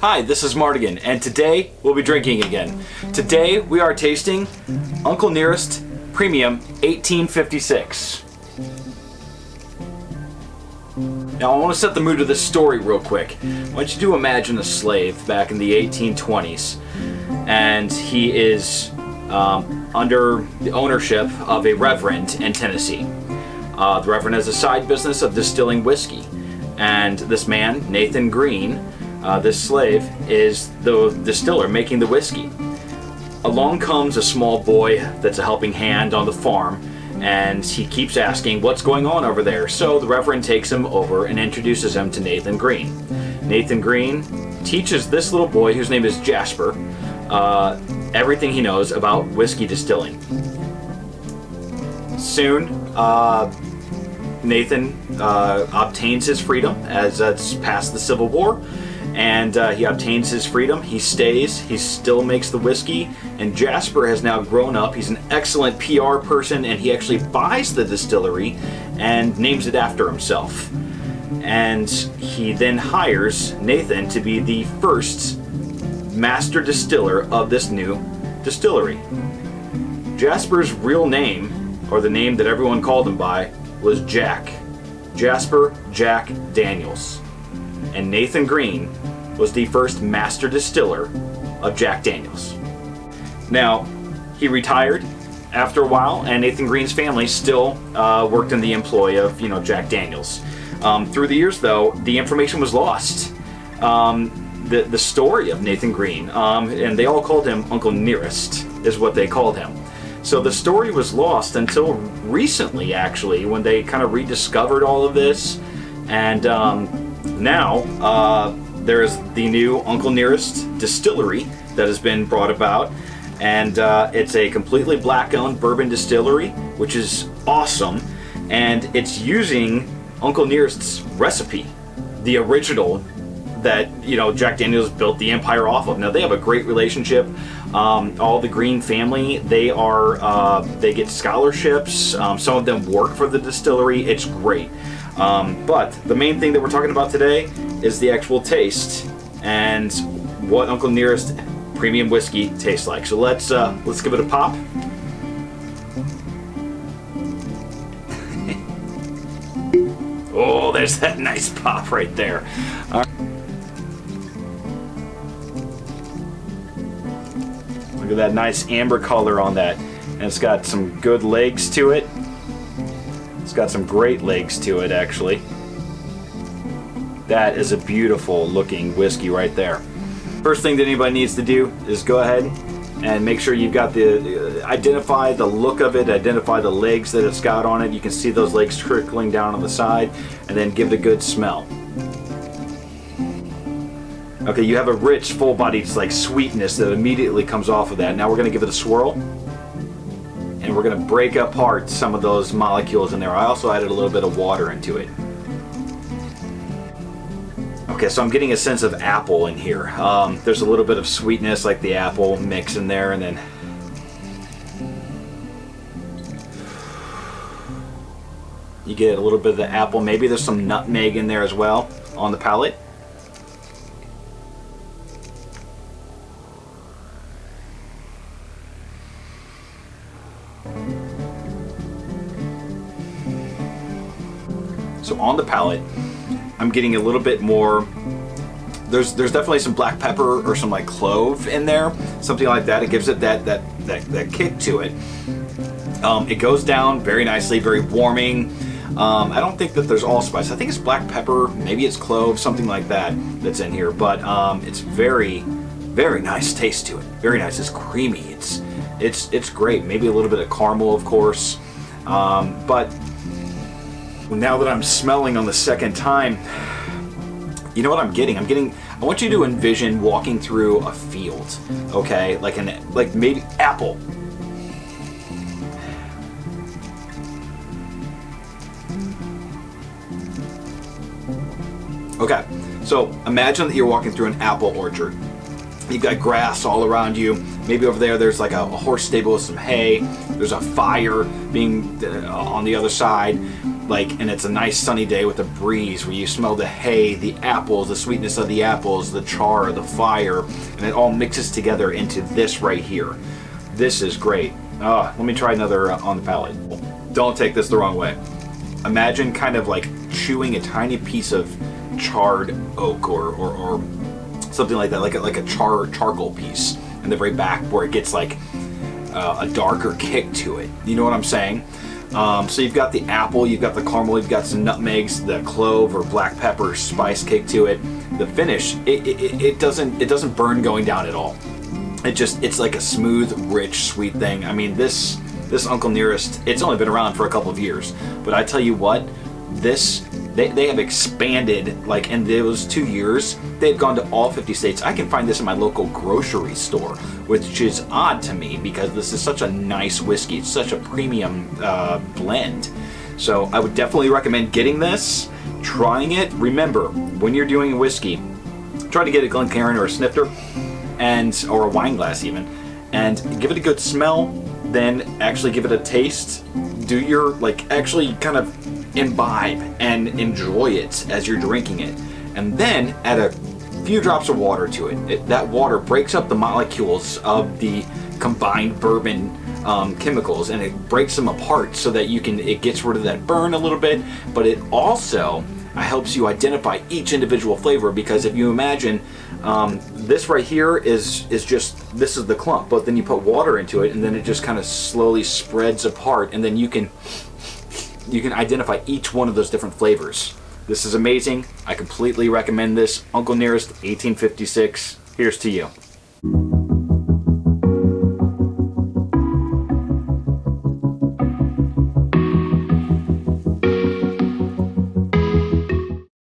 Hi, this is Mardigan, and today we'll be drinking again. Today we are tasting Uncle Nearest Premium 1856. Now I want to set the mood of this story real quick. I want you to imagine a slave back in the 1820s, and he is under the ownership of a reverend in Tennessee. The reverend has a side business of distilling whiskey, and this man, Nathan Green, this slave, is the distiller making the whiskey. Along comes a small boy that's a helping hand on the farm, and he keeps asking what's going on over there. So the Reverend takes him over and introduces him to Nathan Green. Nathan Green teaches this little boy, whose name is Jasper, everything he knows about whiskey distilling. Soon, Nathan obtains his freedom as it's past the Civil War. And he obtains his freedom. He stays. He still makes the whiskey. And Jasper has now grown up. He's an excellent PR person, and he actually buys the distillery and names it after himself. And he then hires Nathan to be the first master distiller of this new distillery. Jasper's real name, or the name that everyone called him by, was Jack. Jasper Jack Daniels. And Nathan Green was the first master distiller of Jack Daniels. Now, he retired after a while, and Nathan Green's family still worked in the employ of, Jack Daniels. Through the years, though, the information was lost. The story of Nathan Green, and they all called him Uncle Nearest, is what they called him. So the story was lost until recently, actually, when they kind of rediscovered all of this. And now there is the new Uncle Nearest distillery that has been brought about, and it's a completely black-owned bourbon distillery, which is awesome, and it's using Uncle Nearest's recipe, the original that Jack Daniels built the empire off of. Now they have a great relationship. All the Green family, they get scholarships. Some of them work for the distillery. It's great. But the main thing that we're talking about today is the actual taste and what Uncle Nearest Premium Whiskey tastes like. So let's give it a pop. Oh, there's that nice pop right there. Look at that nice amber color on that, and it's got some good legs to it. It's got some great legs to it, actually. That is a beautiful looking whiskey right there. First thing that anybody needs to do is go ahead and make sure you've got identify the look of it, identify the legs that it's got on it. You can see those legs trickling down on the side, and then give it a good smell. Okay, you have a rich, full-bodied sweetness that immediately comes off of that. Now we're going to give it a swirl. And we're going to break apart some of those molecules in there. I also added a little bit of water into it. Okay, so I'm getting a sense of apple in here. There's a little bit of sweetness, like the apple mix in there, and then you get a little bit of the apple. Maybe there's some nutmeg in there as well on the palate. So on the palate, I'm getting a little bit more. There's definitely some black pepper or some clove in there, something like that. It gives it that kick to it. It goes down very nicely, very warming. I don't think that there's allspice. I think it's black pepper, maybe it's clove, something like that that's in here. But it's very, very nice taste to it. Very nice. It's creamy. It's great. Maybe a little bit of caramel, of course, but. Now that I'm smelling on the second time, you know what I'm getting? I want you to envision walking through a field, okay? Like maybe apple. Okay, so imagine that you're walking through an apple orchard. You've got grass all around you. Maybe over there's like a horse stable with some hay. There's a fire being on the other side. like, and it's a nice sunny day with a breeze where you smell the hay, the apples, the sweetness of the apples, the char, the fire, and it all mixes together into this right here. This is great. Let me try another on the palate. Don't take this the wrong way. Imagine kind of like chewing a tiny piece of charred oak or something like that, like a charcoal piece in the very back where it gets like a darker kick to it. You know what I'm saying? So you've got the apple, you've got the caramel, you've got some nutmegs, the clove or black pepper spice kick to it. The finish, it doesn't burn going down at all. It's like a smooth, rich, sweet thing. I mean, this Uncle Nearest, it's only been around for a couple of years, but I tell you what, they have expanded, like in those 2 years, they've gone to all 50 states. I can find this in my local grocery store, which is odd to me because this is such a nice whiskey. It's such a premium blend. So I would definitely recommend getting this, trying it. Remember, when you're doing a whiskey, try to get a Glencairn or a snifter, or a wine glass even, and give it a good smell, then actually give it a taste. Do your, actually kind of imbibe and enjoy it as you're drinking it, and then add a few drops of water to it. That water breaks up the molecules of the combined bourbon chemicals, and it breaks them apart so that it gets rid of that burn a little bit, but it also helps you identify each individual flavor, because if you imagine this right here is this is the clump, but then you put water into it and then it just kind of slowly spreads apart, and then you can identify each one of those different flavors. This is amazing. I completely recommend this. Uncle Nearest 1856. Here's to you.